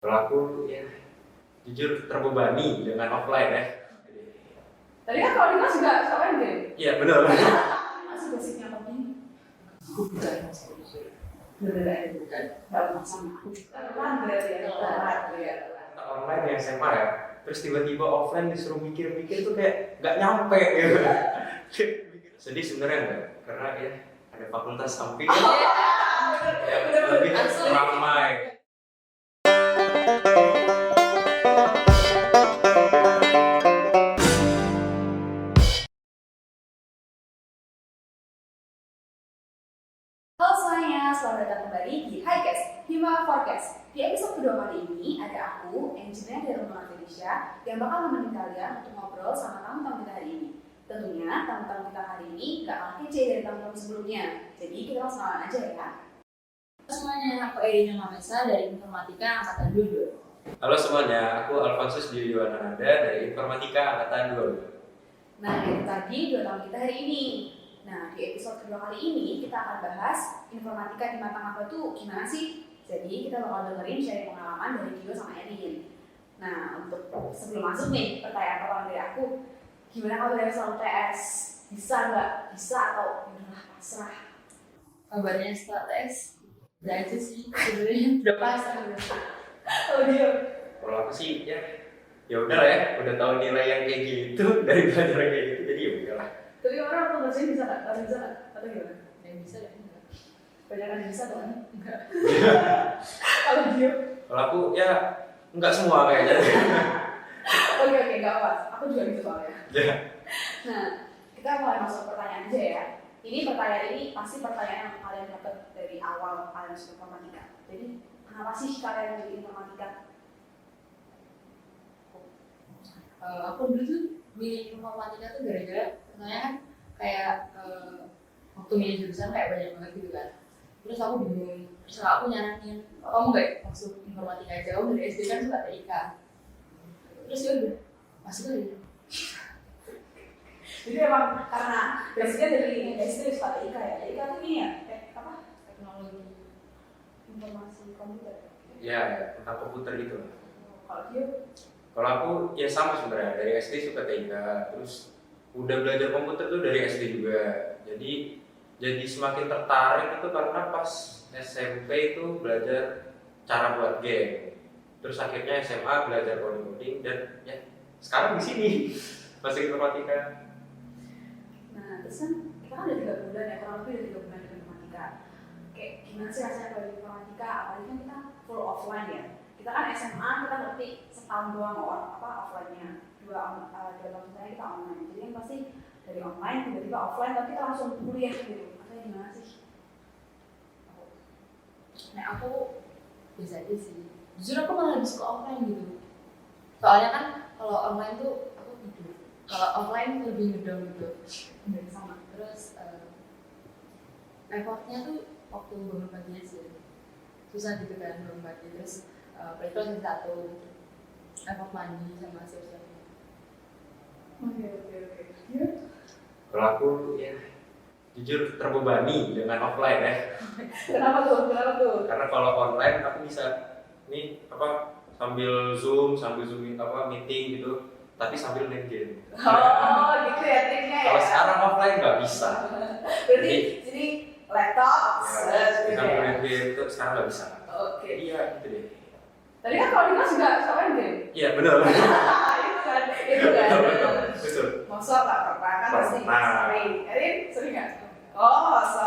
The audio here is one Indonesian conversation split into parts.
Kalau aku ya jujur terbebani dengan offline ya. Tadi kan kalau Dimas juga suka main game. Iya benar. Masih basicnya penting. Aku bukan masuk usul. Beneran bukan. Gak pernah sama aku. Kan berarti ya. Kita online ya SMA ya. Terus tiba-tiba offline disuruh mikir-mikir tuh kayak nggak nyampe gitu. Sedih sebenarnya enggak? Karena ya ada fakultas samping yang lebih ramai. Halo semuanya, selamat datang kembali di Highcast, Hima Forecast. Di episode kedua kali ini ada aku, engineer dari Rumah Indonesia, yang bakal nemenin kalian untuk ngobrol sama tamu-tamu kita hari ini. Tentunya tamu-tamu kita hari ini gak kalah kece dari tamu-tamu sebelumnya, jadi kita langsung kenalan aja ya. Halo semuanya, aku Erina Mamesa dari Informatika Angkatan 22. Halo semuanya, aku Alfonsus Diwiwananda dari Informatika Angkatan 22. Nah, itu tadi dua tamu kita hari ini. Nah, di episode kedua kali ini kita akan bahas informatika di mata maba tuh gimana sih? Jadi kita bakal dengerin sharing pengalaman dari Gio sama Erin. Nah, untuk sebelum masuk nih pertanyaan pertama dari aku, gimana kalau dari soal TS? Bisa nggak? Bisa atau udahlah pasrah? Kabarnya setelah tes, udah aja sih sebenarnya udah pasrah udah. Oh Gio? Kalau aku sih ya udah lah ya, udah tahu nilai yang kayak gitu dari belajar kayak gitu, jadi ya udah lah. Tapi orang waktu ngerjain bisa nggak? Kalau bisa nggak? Atau gimana? Yang bisa dan enggak. Banyak kan bisa kan? Enggak. Kalau Gio? Kalau aku ya nggak semua kayaknya. Oke, nggak apa. Aku juga gitu soalnya. Ya. Nah, kita mulai masuk pertanyaan aja ya. Ini pertanyaan ini pasti pertanyaan yang kalian dapat dari awal kalian masuk informatika. Jadi, kenapa sih kalian jadi informatika? Aku dulu tuh milih Informatika tuh gara-gara sebenarnya kan kayak waktu milih jurusan kayak banyak banget gitu kan. Terus aku bingung, terus aku nyaranin, kamu nggak masuk Informatika aja, kamu dari SD kan suka TIK. Terus ya udah, masuk aja. Jadi emang karena basicnya dari SD suka TIK ya. TIK itu ini ya, apa? Teknologi. Informasi komputer. Ya, tentang komputer gitu lah. Kalau Gio? Kalau aku ya sama sebenarnya, dari SD suka TK, terus udah belajar komputer tuh dari SD juga. Jadi semakin tertarik itu karena pas SMP itu belajar cara buat game. Terus akhirnya SMA belajar coding dan ya sekarang di sini masih informatika. Nah, terus kan kita kan udah 3 bulan ya, kurang lebih udah 3 bulan di informatika. Kayak gimana sih rasanya kalau di informatika? Apalagi kan kita full offline ya. Kita kan SMA, kita ngerti setahun doang offline-nya. Dua tahun sebenarnya kita online. Jadi kan pasti dari online tiba-tiba offline, tapi kita langsung kuliah gitu. Rasanya gimana sih? Nah aku biasa aja sih. Jujur aku malah lebih suka offline gitu. Soalnya kan kalau online tuh aku tidur. Kalau offline lebih ngedong gitu. Dari sama. Terus effortnya tuh waktu bangun pagi sih. Susah gitu kan bangun pagi. Terus breakfast satu, effort mandi sama siap-siap. Oke. Ya. Kalau aku ya jujur terbebani dengan offline ya. Kenapa tuh? Karena kalau online aku bisa nih sambil zoom meeting gitu, tapi sambil main game. Oh, gitu ya triknya ya. Kalau sekarang offline nggak bisa. Berarti sini laptop, Ya, sambil main game itu sekarang nggak bisa. Oke. Iya gitu deh. Tadi kan kalau Dimas juga suka main game. Iya benar. Itu kan. Betul. Masa nggak pernah kan pasti Pernah. sering. Erin sering nggak? Oh, masa.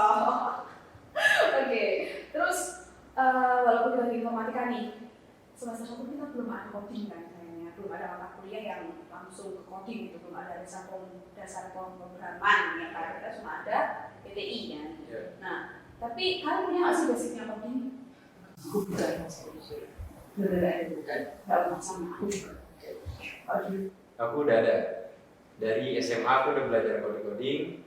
Oke. Terus walaupun kita di informatika nih, semester 1 kita belum ada coding kan kayaknya, belum ada mata kuliah yang langsung ke coding gitu, belum ada dasar pemrograman yang kayak kita cuma ada PTI kan. Yeah. Nah, tapi kalian punya nggak sih basicnya coding? Aku bukan masuk usul. Beneran Bukan. nggak pernah sama aku. Aku udah ada dari SMA aku udah belajar coding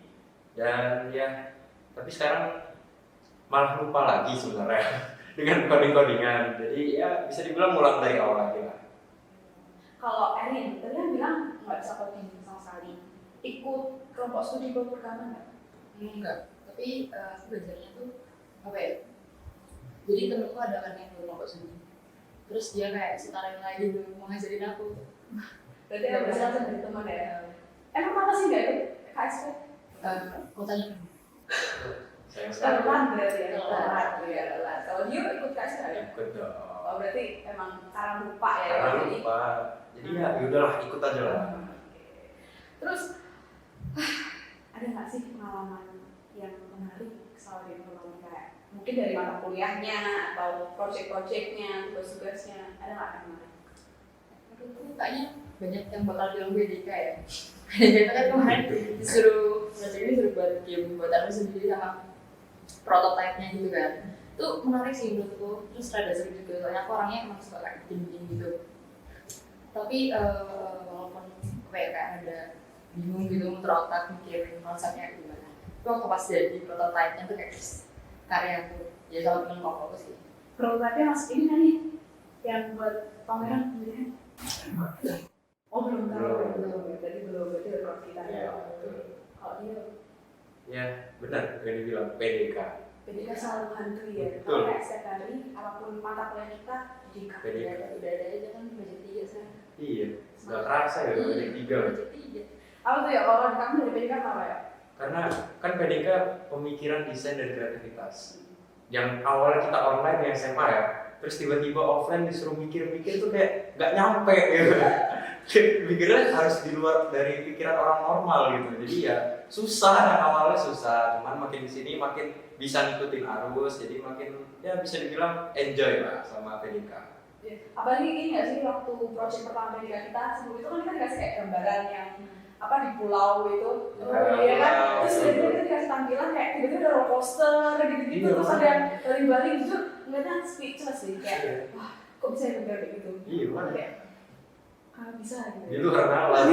dan ya tapi sekarang malah lupa lagi sebenarnya dengan codingan. Jadi ya bisa dibilang ulang dari awal lagi lah. Kalau Erin, tadi kan bilang nggak bisa coding sama sekali. Ikut kelompok studi pemrograman nggak? Enggak. Tapi aku belajarnya tuh apa ya? Jadi temenku ada kan yang kelompok sendiri. terus dia kayak sukarela gitu mau ngajarin aku. Berarti ada langsung dari teman ya. Emang apa sih nggak ikut KSP? Kotanya Sayang sekali. Telat berarti ya. Telat. Kalau dia ikut KSP nggak? Ikut dong. Oh berarti emang karena lupa ya. Karena Jadi- lupa. Jadi ya udahlah ikut aja lah. Oke. Terus ada nggak sih pengalaman yang menarik selama di informatika? Kayak mungkin dari mata kuliahnya atau project-projectnya, tugas-tugasnya, ada nggak yang menarik? menurutku kayaknya banyak yang bakal bilang BDK ya. Kita kan kemarin disuruh buat game buatan sendiri sama prototipe-nya gitu kan. Itu menarik sih menurutku, terus rada seru juga soalnya aku orangnya emang suka kayak bikin gitu. Tapi walaupun kayak ada bingung gitu muter otak mikirin konsepnya gimana. Tapi waktu pas jadi prototipe-nya tuh kayak karyaku ya sama temen kelompokku sih. Prototipe-nya masuk ini kan nih yang buat pameran kemudian. Oh belum tahu. Berarti berarti ada proses kita. Iya, betul. Kalau dia Ya, benar yang dibilang PDK. PDK selalu hantui ya. Betul. Kalau kayak setiap hari apapun mata kuliah kita PDK. PDK. Udah ada aja kan budget 3 sekarang. Iya, nggak kerasa ya PDK 3. Budget 3. Apa tuh ya? Kalau kamu dari PDK apa ya? Karena kan PDK pemikiran desain dan kreativitas. Yang awalnya kita online di SMA ya, terus tiba-tiba offline disuruh mikir-mikir tuh kayak nggak nyampe gitu. Pikirnya harus di luar dari pikiran orang normal gitu. Jadi ya susah, awalnya susah. Cuman makin di sini makin bisa ngikutin arus, jadi makin ya bisa dibilang enjoy lah sama PDK. Apalagi ini nggak sih waktu project pertama PDK kita sebelum itu kan kita dikasih kayak gambaran yang apa di pulau itu, ya kan? Terus tiba-tiba kita dikasih tampilan kayak tiba-tiba ada roller coaster gitu-gitu, Iya, terus ada yang balik-balik gitu, ngeliatnya speechless sih kayak Iya. wah kok bisa yang kayak gitu? Iya, mana? Kayak bisa gitu. Di luar nalar.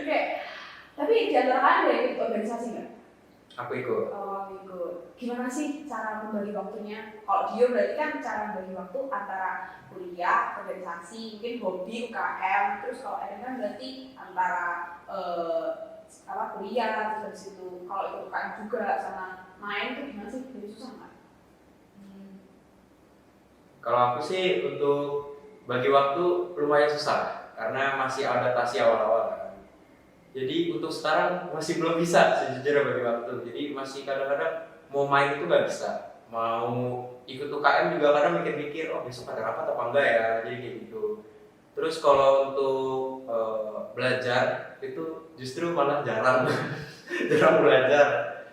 Oke, tapi di antara kalian ada yang ikut organisasi nggak? Aku ikut. Oh, ikut. Gimana sih cara membagi waktunya? Kalau dia berarti kan cara membagi waktu antara kuliah, organisasi, mungkin hobi, UKM. Terus kalau Erin kan berarti antara kuliah, terus habis itu kalau ikut UKM juga sama main tuh gimana sih? Jadi susah nggak? Kalau aku sih untuk bagi waktu lumayan susah karena masih adaptasi awal-awal kan. Jadi untuk sekarang masih belum bisa sejujurnya bagi waktu. Jadi masih kadang-kadang mau main itu nggak bisa. Mau ikut UKM juga kadang mikir-mikir, oh besok ada rapat apa enggak ya, jadi kayak gitu. Terus kalau untuk belajar itu justru malah jarang jarang belajar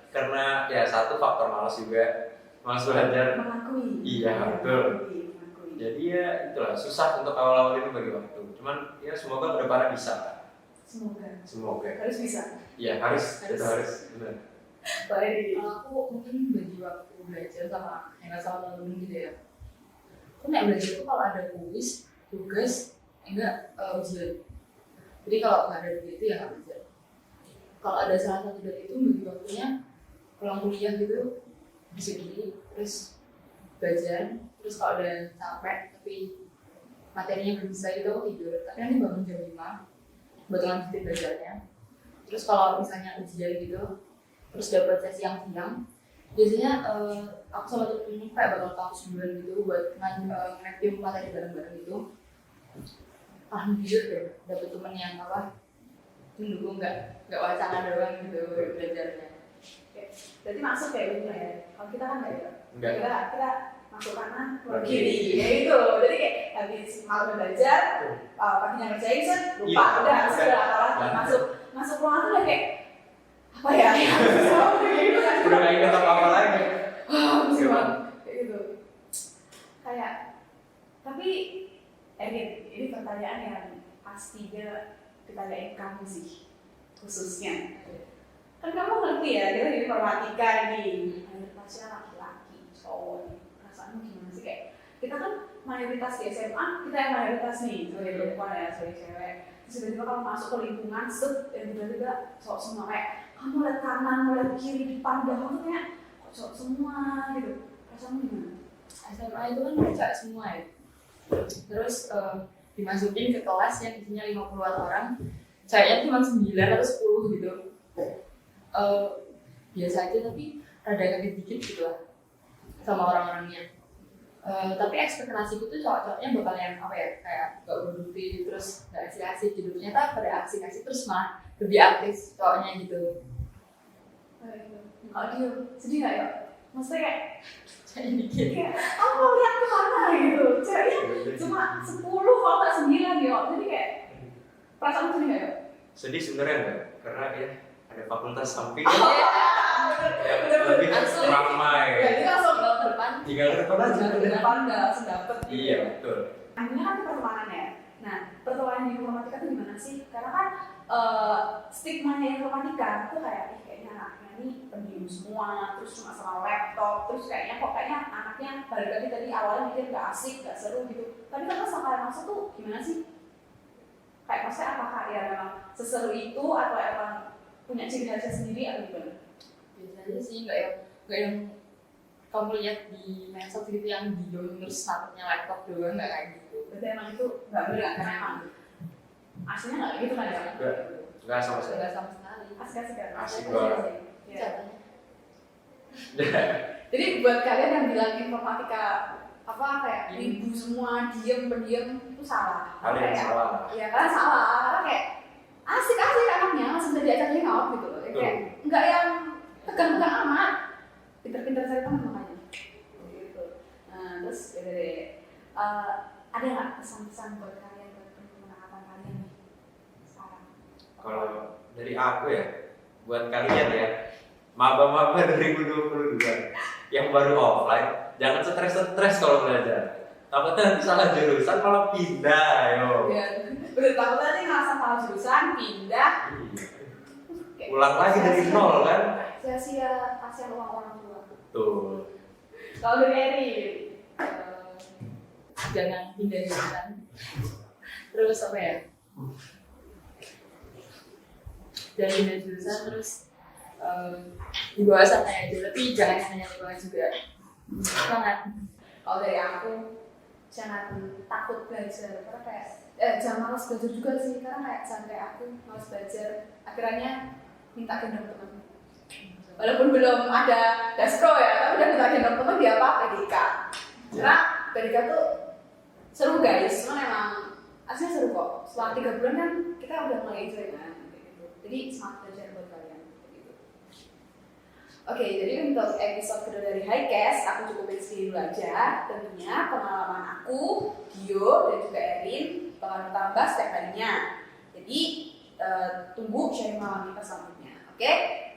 karena ya satu faktor malas juga, malas belajar. Mengakui. Iya, betul. Mengakui. Jadi ya itulah susah untuk awal-awal ini bagi waktu. Cuman ya semoga kedepannya bisa. Semoga. Semoga. Harus bisa. Iya harus. Itu harus. Benar. Baik. Kalau aku mungkin bagi waktu belajar sama yang sama temen-temen gitu ya. Aku naik belajar itu kalau ada kuis, tugas, enggak ujian. Jadi kalau nggak ada duit itu ya nggak belajar. Kalau ada salah satu dari itu bagi waktunya pulang kuliah gitu bersendiri, terus belajar. Terus kalau udah capek tapi materinya belum bisa gitu aku tidur. Tapi nanti bangun jam 5 buat lanjutin belajarnya. Terus kalau misalnya ujian gitu, terus dapat sesi yang siang, biasanya aku sama temen-temen kayak bakal kampus duluan gitu buat nge-review materi bareng-bareng gitu. Alhamdulillah deh, dapet temen yang mendukung nggak wacana doang gitu belajarnya. Berarti masuk kayak gitu ya. Kalau kita kan nggak ya. Enggak. Kita masuk kanan, keluar Keluar kiri. kiri. Ya itu. Jadi kayak habis malam belajar, paginya ngerjain set, lupa. Iya, Udah, udah. sudah lagi Lanjut. masuk ruangan tuh udah kayak apa ya? Gitu kan. Udah nggak ingat apa-apa lagi. Wah, Iya, semua kayak gitu. Kayak tapi ini pertanyaan yang pastinya ditanyain kamu sih khususnya. Kan kamu ngerti ya, kita di informatika nih, mayoritasnya laki-laki, cowok nih. Perasaanmu gimana sih kayak kita kan mayoritas di SMA, kita yang mayoritas nih sebagai perempuan ya, sebagai cewek. Terus tiba-tiba kalau masuk ke lingkungan, tiba-tiba cowok semua kayak kamu lihat kanan, lihat kiri, dipandang kamu kayak kok cowok semua gitu. Perasaanmu gimana? SMA itu kan cewek semua ya. Terus dimasukin ke kelas yang isinya 50-an orang, ceweknya cuma 9 atau 10 gitu. Biasa aja tapi rada kaget dikit gitu lah sama orang-orangnya. Tapi ekspektasiku tuh cowok-cowoknya bakal yang apa ya, kayak gak produktif terus gak asik-asik gitu. Ternyata pada asik-asik terus malah lebih aktif cowoknya gitu. Kalau dia sedih nggak ya? Maksudnya kayak Jadi mikir aku mau lihat kemana gitu. Ceweknya cuma 10 kalau nggak 9 ya. Jadi kayak perasaan sedih nggak ya? Sedih sebenarnya enggak, karena ya ada fakultas samping Bener, yang lebih langsung. ramai. Jadi langsung tinggal ke depan. Tinggal ke depan aja. ke depan nggak langsung dapet. Iya betul. Akhirnya kan pertemanan ya. Nah, pertemanan di informatika itu gimana sih? Karena kan stigmanya informatika itu kayak kayaknya anaknya ini pendiam semua, terus cuma sama laptop, terus kayaknya kok kayaknya anaknya balik lagi tadi awalnya mikir nggak asik, nggak seru gitu. Tapi kan sama kalian masuk tuh gimana sih? Kayak maksudnya apakah ya memang seseru itu atau emang punya ciri khasnya sendiri atau gimana? Biasa aja sih, nggak yang kamu lihat di medsos gitu yang di terus statusnya laptop doang, nggak kayak gitu. Berarti emang itu nggak benar karena emang aslinya nggak gitu kan ya? Enggak sama sekali. Nggak sama sekali. Asik-asik kan? Asik Asik-asik banget. sih. Iya. Jatuhnya. Jadi buat kalian yang bilang informatika apa kayak ribu semua diem pendiam itu salah. Ada yang Kayak- salah. Iya kan salah karena kayak asik-asik anaknya langsung dari diajak hangout gitu loh. Kayak nggak yang tegang-tegang amat. Pinter-pinter cari teman makanya. Gitu. Nah terus ya deh. Ada nggak pesan-pesan buat kalian buat penangkapan kalian nih sekarang? Kalau dari aku ya, buat kalian ya, maba-maba 2022 yang baru offline, jangan stres-stres kalau belajar. Takutnya nanti salah jurusan malah pindah, yo. Iya. Udah takutnya nih ngerasa salah jurusan pindah. Kayak Ulang lagi dari nol kan? Sia-sia kasihan uang orang tua. Tuh. Kalau dari Eri, Jangan pindah jurusan. Terus apa ya? Jangan pindah jurusan terus di bawah santai aja, tapi jangan hanya di bawah juga. Semangat. kalau dari aku jangan takut belajar karena kayak jangan malas belajar juga sih karena kayak jangan kayak aku malas belajar akhirnya minta gendong teman. Walaupun belum ada Daskro ya, tapi udah minta gendong teman dia apa? PDK. Karena PDK tuh seru guys, cuman emang aslinya seru kok. Setelah 3 bulan kan kita udah mulai enjoy kan, kayak gitu. Jadi semangat belajar buat kalian. Kayak gitu. Oke, jadi untuk episode kedua dari Highcast, aku cukupin segini dulu aja. Tentunya pengalaman aku, Gio, dan juga Erin bakal bertambah setiap harinya. Jadi tunggu sharing pengalaman kita selanjutnya, oke?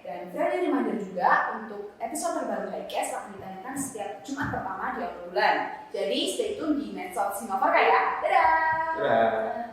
Dan friendly reminder juga untuk episode terbaru Highcast akan ditanyakan setiap Jumat pertama di awal bulan. Jadi stay tune di medsos Singapura ya. Dadah! Dadah.